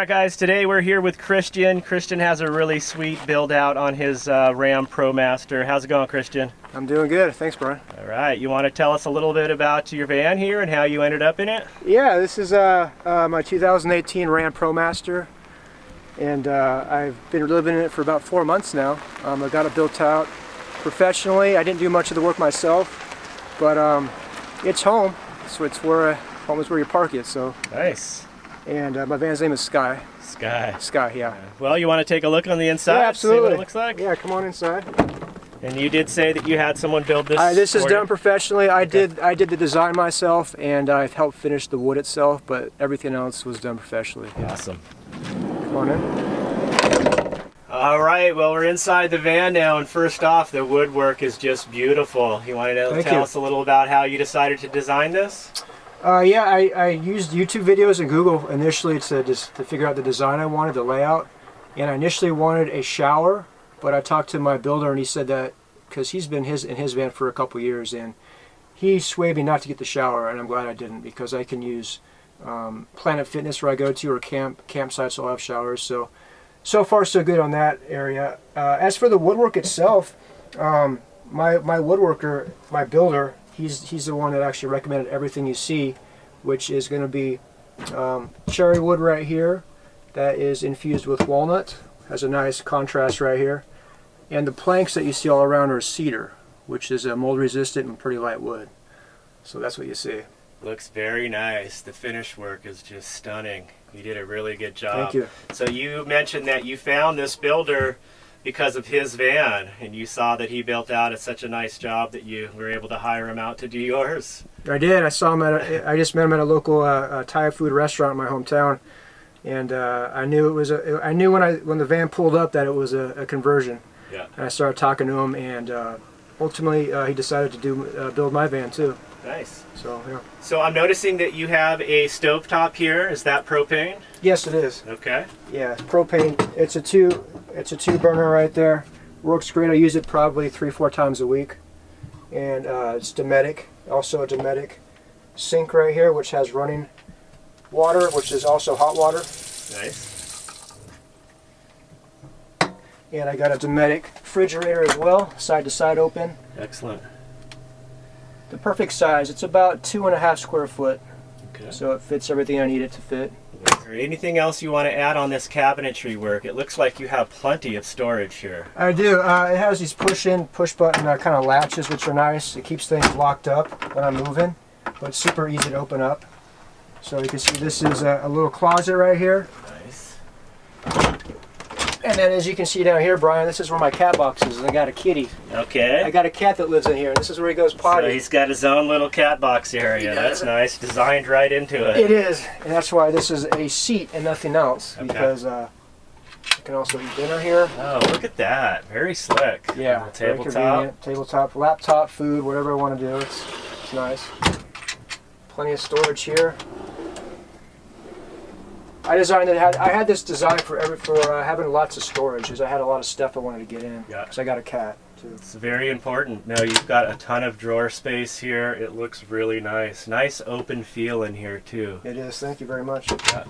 Alright guys, today we're here with Christian. Christian has a really sweet build out on his Ram Promaster. How's it going, Christian? I'm doing good, thanks Brian. Alright, you want to tell us a little bit about your van here and how you ended up in it? Yeah, this is my 2018 Ram Promaster, and I've been living in it for about 4 months now. I got it built out professionally. I didn't do much of the work myself, but it's home, so it's where home is where you park it. So nice. And my van's name is Sky. Sky, yeah. Well, you want to take a look on the inside? Yeah, absolutely. See what it looks like? Yeah, come on inside. And you did say that you had someone build this. This is for done you? professionally. I did the design myself, and I've helped finish the wood itself, but everything else was done professionally. Awesome. Come on in. All right, well, we're inside the van now, and first off, the woodwork is just beautiful. You wanted to tell us a little about how you decided to design this? Yeah, I used YouTube videos and Google initially to figure out the design I wanted, the layout, and I initially wanted a shower, but I talked to my builder and he said that because he's been in his van for a couple years, and he swayed me not to get the shower, and I'm glad I didn't, because I can use Planet Fitness where I go to, or campsites will have showers. So far so good on that area. As for the woodwork itself, my woodworker, my builder, he's the one that actually recommended everything you see, which is going to be cherry wood right here that is infused with walnut, has a nice contrast right here, and the planks that you see all around are cedar, which is a mold resistant and pretty light wood. So that's what you see. Looks very nice. The finish work is just stunning. You did a really good job. Thank you. So you mentioned that you found this builder because of his van, and you saw that he built out at such a nice job that you were able to hire him out to do yours. I did. I saw him I just met him at a local Thai food restaurant in my hometown, and I knew it was I knew when the van pulled up that it was a conversion. Yeah. And I started talking to him, and ultimately he decided to build my van too. Nice. So yeah. So I'm noticing that you have a stovetop here. Is that propane? Yes, it is. Okay. Yeah, it's propane. It's a two burner right there. Works great. I use it probably 3-4 times a week. And it's Dometic, also a Dometic sink right here, which has running water, which is also hot water. Nice. And I got a Dometic refrigerator as well, side to side open. Excellent. The perfect size. It's about 2.5 square foot. Okay. So it fits everything I need it to fit. Is there anything else you want to add on this cabinetry work? It looks like you have plenty of storage here. I do. It has these push-in, push-button kind of latches, which are nice. It keeps things locked up when I'm moving, but it's super easy to open up. So you can see this is a little closet right here. Nice. And then as you can see down here, Brian, this is where my cat box is. I got a kitty. Okay. I got a cat that lives in here, and this is where he goes potty. So he's got his own little cat box area. That's nice. Designed right into it. It is, and that's why this is a seat and nothing else, because you can also eat dinner here. Oh, look at that. Very slick. Yeah, very convenient. Tabletop, laptop, food, whatever I want to do. It's nice. Plenty of storage here. I designed it. I had this design for having lots of storage, because I had a lot of stuff I wanted to get in. Yeah. Because I got a cat too. It's very important. No, you've got a ton of drawer space here. It looks really nice. Nice open feel in here too. It is. Thank you very much. Yeah.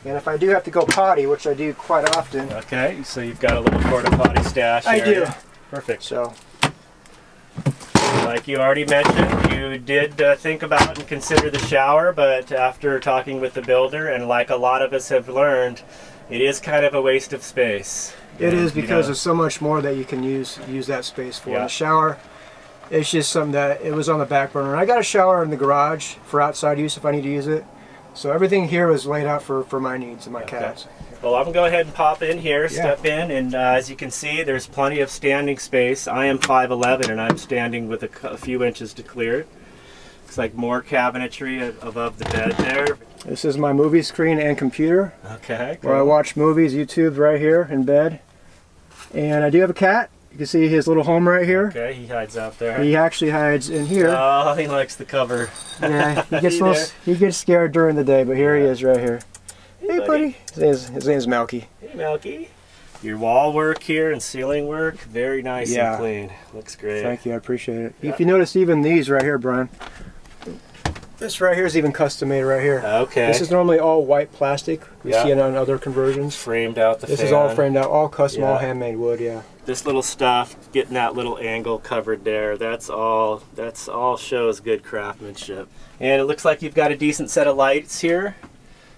And if I do have to go potty, which I do quite often. Okay, so you've got a little porta potty stash. I do. Perfect. So. Like you already mentioned, you did think about and consider the shower, but after talking with the builder, and like a lot of us have learned, it is kind of a waste of space. It is, because there's so much more that you can use that space for. Yeah. The shower, it's just something that it was on the back burner. And I got a shower in the garage for outside use if I need to use it. So everything here was laid out for my needs and my cats. Well, I'm going to go ahead and pop in here, step in, and as you can see, there's plenty of standing space. I am 5'11", and I'm standing with a few inches to clear. Looks like more cabinetry above the bed there. This is my movie screen and computer. Okay, cool. Where I watch movies, YouTube right here in bed. And I do have a cat. You can see his little home right here. Okay, he hides out there. He actually hides in here. Oh, he likes the cover. Yeah, he gets scared during the day, but here he is right here. Hey, buddy. His name's Melky. Hey, Melky. Your wall work here and ceiling work, very nice and clean. Looks great. Thank you, I appreciate it. Yeah. If you notice, even these right here, Brian, This right here is even custom made right here. Okay. This is normally all white plastic. You see it on other conversions. Framed out the fan. This is all framed out, all custom, all handmade wood, yeah. This little stuff, getting that little angle covered there, that's all shows good craftsmanship. And it looks like you've got a decent set of lights here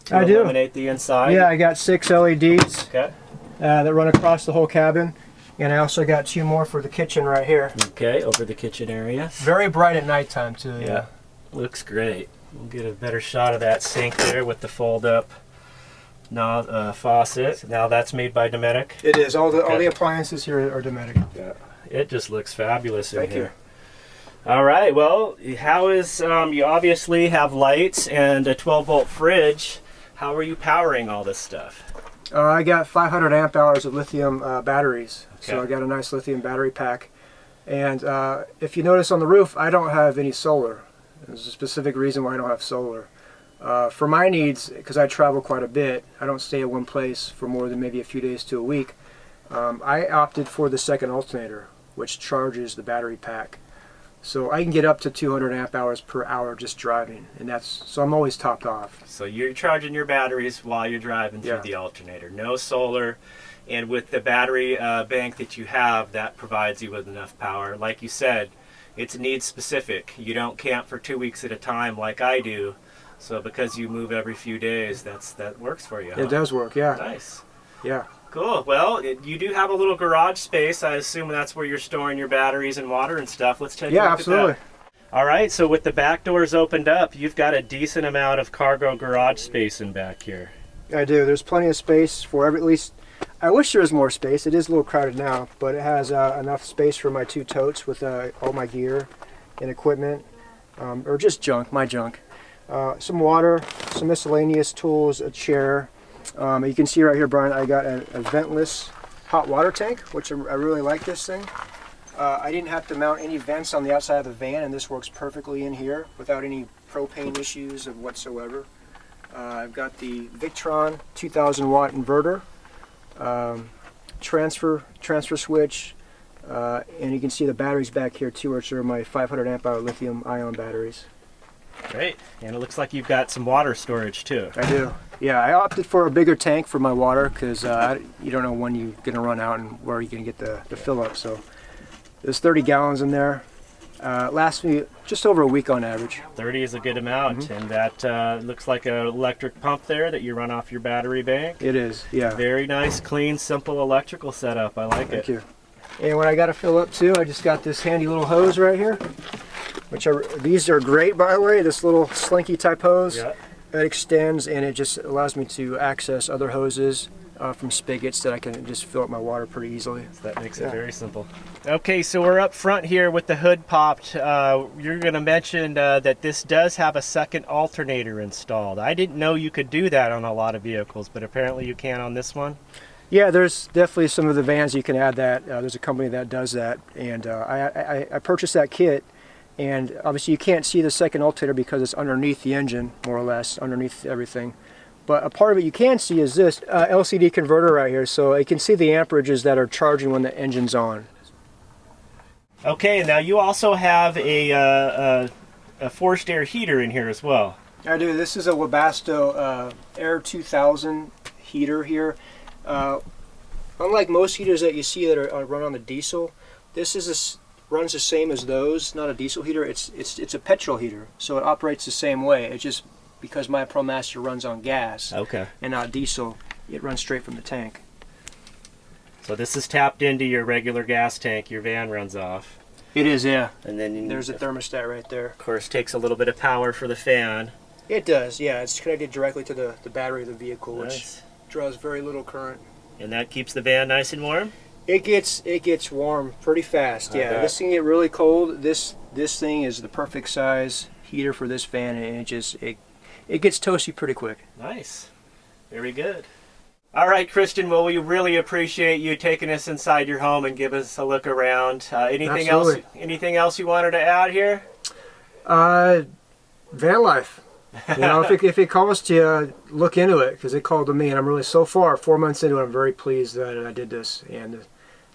to illuminate the inside. Yeah, I got 6 LEDs that run across the whole cabin. And I also got 2 more for the kitchen right here. Okay, over the kitchen area. Very bright at nighttime too. Yeah, looks great. We'll get a better shot of that sink there with the fold-up faucet. Now that's made by Dometic. It is. All the appliances here are Dometic. Yeah, it just looks fabulous in here. Thank you. All right. Well, how is you obviously have lights and a 12-volt fridge. How are you powering all this stuff? I got 500 amp hours of lithium batteries. So I got a nice lithium battery pack. And if you notice on the roof, I don't have any solar. There's a specific reason why I don't have solar. For my needs, because I travel quite a bit, I don't stay at one place for more than maybe a few days to a week. I opted for the second alternator, which charges the battery pack. So I can get up to 200 amp hours per hour just driving, and so I'm always topped off. So you're charging your batteries while you're driving through the alternator. No solar, and with the battery bank that you have, that provides you with enough power. Like you said, it's needs specific. You don't camp for 2 weeks at a time like I do. So because you move every few days, that works for you. Huh? It does work, yeah. Nice. Yeah. Cool. Well, you do have a little garage space. I assume that's where you're storing your batteries and water and stuff. Let's take a look absolutely. at that. All right. So with the back doors opened up, you've got a decent amount of cargo garage space in back here. I do. There's plenty of space for at least. I wish there was more space. It is a little crowded now, but it has enough space for my 2 totes with all my gear and equipment, or just my junk. Some water, some miscellaneous tools, a chair. You can see right here, Brian, I got a ventless hot water tank, which I really like this thing. I didn't have to mount any vents on the outside of the van, and this works perfectly in here without any propane issues of whatsoever. I've got the Victron 2000 watt inverter, transfer switch, and you can see the batteries back here too, which are my 500 amp hour lithium ion batteries. Great. And it looks like you've got some water storage too. I do. Yeah, I opted for a bigger tank for my water because you don't know when you're going to run out and where you're going to get the fill up. So there's 30 gallons in there. Lasts me just over a week on average. 30 is a good amount, and that looks like an electric pump there that you run off your battery bank. It is, yeah. Very nice, clean, simple electrical setup. I like it. Thank you. And when I got to fill up too, I just got this handy little hose right here. These are great, by the way. This little slinky type hose, it extends and it just allows me to access other hoses from spigots that I can just fill up my water pretty easily. So that makes it very simple. Okay, so we're up front here with the hood popped. You're going to mention that this does have a second alternator installed. I didn't know you could do that on a lot of vehicles, but apparently you can on this one. Yeah, there's definitely some of the vans you can add that. There's a company that does that, and I purchased that kit. And obviously you can't see the second alternator because it's underneath the engine, more or less, underneath everything. But a part of it you can see is this LCD converter right here, so you can see the amperages that are charging when the engine's on. Okay, now you also have a forced air heater in here as well. I do. This is a Webasto Air 2000 heater here. Unlike most heaters that you see that are run on the diesel, this is runs the same as those. Not a diesel heater. It's a petrol heater, so it operates the same way. It's just because my Promaster runs on gas, and not diesel, it runs straight from the tank. So this is tapped into your regular gas tank your van runs off. It is, yeah. And then there's a thermostat right there. Of course, takes a little bit of power for the fan. It does, yeah. It's connected directly to the battery of the vehicle, which draws very little current. And that keeps the van nice and warm? It gets warm pretty fast. Yeah, this thing get really cold. This thing is the perfect size heater for this fan, and it gets toasty pretty quick. Nice, very good. All right, Christian. Well, we really appreciate you taking us inside your home and give us a look around. Anything else? Anything else you wanted to add here? Van life. You know, if it calls to you, look into it, because it called to me, and I'm really, so far, 4 months into it, I'm very pleased that I did this, and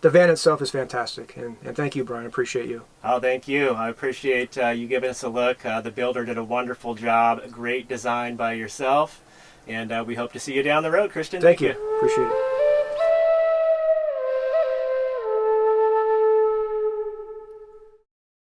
the van itself is fantastic. And thank you, Brian. I appreciate you. Oh, thank you. I appreciate you giving us a look. The builder did a wonderful job. Great design by yourself. And we hope to see you down the road, Christian. Thank you. Appreciate it.